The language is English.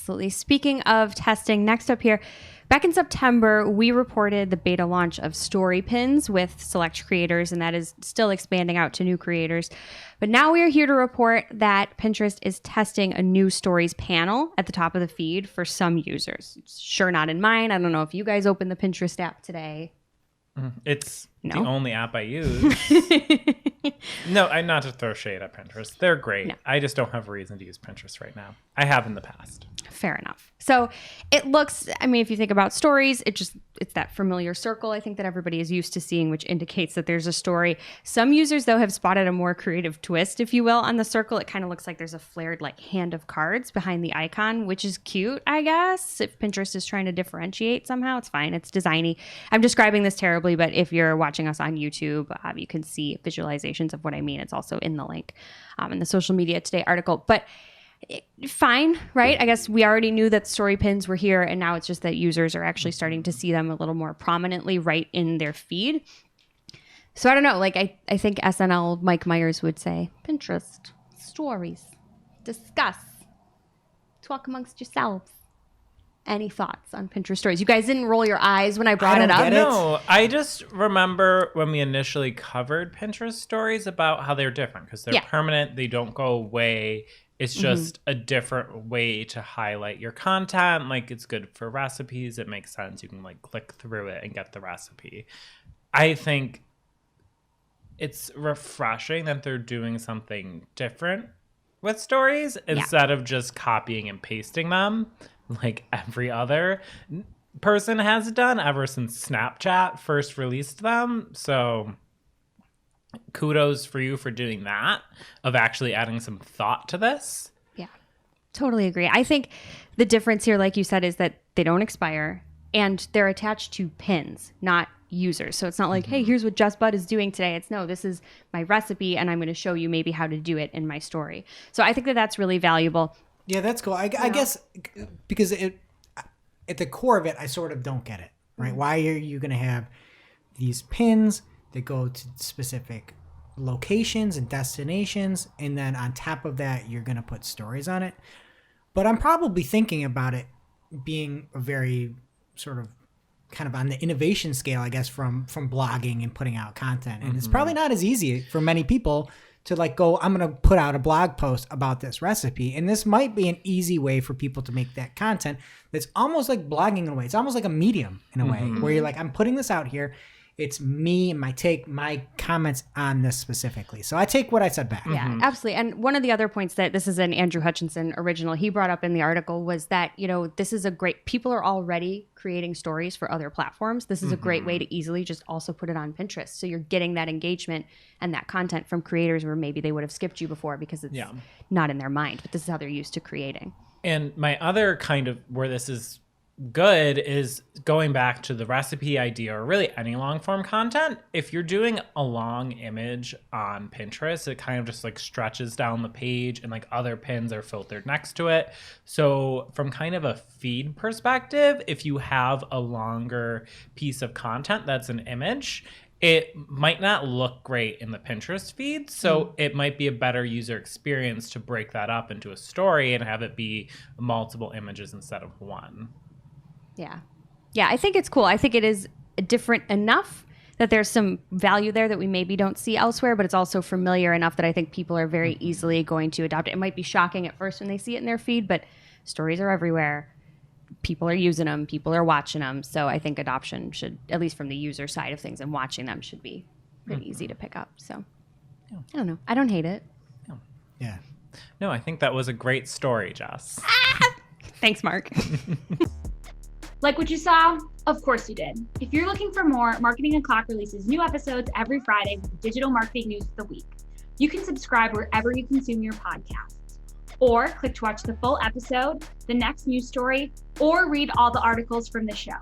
Absolutely. Speaking of testing, next up here, back in September, we reported the beta launch of Story Pins with select creators, and that is still expanding out to new creators. But now we are here to report that Pinterest is testing a new stories panel at the top of the feed for some users. It's sure not in mine. I don't know if you guys opened the Pinterest app today. It's the only app I use. No, I'm not to throw shade at Pinterest. They're great. No. I just don't have a reason to use Pinterest right now. I have in the past. Fair enough. So it looks, I mean, if you think about stories, it's that familiar circle, I think, that everybody is used to seeing, which indicates that there's a story. Some users, though, have spotted a more creative twist, if you will, on the circle. It kind of looks like there's a flared like hand of cards behind the icon, which is cute, I guess. If Pinterest is trying to differentiate somehow, it's fine. It's designy. I'm describing this terribly, but if you're watching us on YouTube, you can see visualizations of what I mean. It's also in the link in the Social Media Today article. But fine, right? I guess we already knew that story pins were here, and now it's just that users are actually starting to see them a little more prominently right in their feed. So I don't know, like I think SNL Mike Myers would say, Pinterest, stories, discuss, talk amongst yourselves. Any thoughts on Pinterest stories? You guys didn't roll your eyes when I brought it up? No, I just remember when we initially covered Pinterest stories about how they're different because they're permanent. They don't go away. It's just a different way to highlight your content. Like, it's good for recipes. It makes sense. You can like click through it and get the recipe. I think it's refreshing that they're doing something different with stories instead of just copying and pasting them like every other person has done ever since Snapchat first released them. So kudos for you for doing that, of actually adding some thought to this. Yeah, totally agree. I think the difference here, like you said, is that they don't expire and they're attached to pins, not users. So it's not like, hey, here's what Just Bud is doing today. It's no, this is my recipe and I'm going to show you maybe how to do it in my story. So I think that that's really valuable. Yeah, that's cool. I guess because at the core of it, I sort of don't get it, right? Why are you going to have these pins that go to specific locations and destinations, and then on top of that, you're going to put stories on it? But I'm probably thinking about it being a very sort of kind of on the innovation scale, I guess, from blogging and putting out content. And it's probably not as easy for many people to like go, I'm going to put out a blog post about this recipe. And this might be an easy way for people to make that content that's almost like blogging in a way. It's almost like a medium in a way where you're like, I'm putting this out here. It's me and my comments on this specifically. So I take what I said back. Yeah, absolutely. And one of the other points that this is an Andrew Hutchinson original he brought up in the article was that, you know, this is a great, people are already creating stories for other platforms. This is a great way to easily just also put it on Pinterest. So you're getting that engagement and that content from creators where maybe they would have skipped you before because it's not in their mind, but this is how they're used to creating. And my other kind of where this is good is going back to the recipe idea, or really any long form content. If you're doing a long image on Pinterest, it kind of just like stretches down the page and like other pins are filtered next to it. So from kind of a feed perspective, if you have a longer piece of content that's an image, it might not look great in the Pinterest feed. So it might be a better user experience to break that up into a story and have it be multiple images instead of one. Yeah. Yeah, I think it's cool. I think it is different enough that there's some value there that we maybe don't see elsewhere, but it's also familiar enough that I think people are very easily going to adopt it. It might be shocking at first when they see it in their feed, but stories are everywhere. People are using them. People are watching them. So I think adoption should, at least from the user side of things and watching them, should be pretty easy to pick up. So I don't know. I don't hate it. Yeah. No, I think that was a great story, Jess. Thanks, Mark. Like what you saw? Of course you did. If you're looking for more, Marketing O'Clock releases new episodes every Friday with digital marketing news of the week. You can subscribe wherever you consume your podcasts, or click to watch the full episode, the next news story, or read all the articles from the show.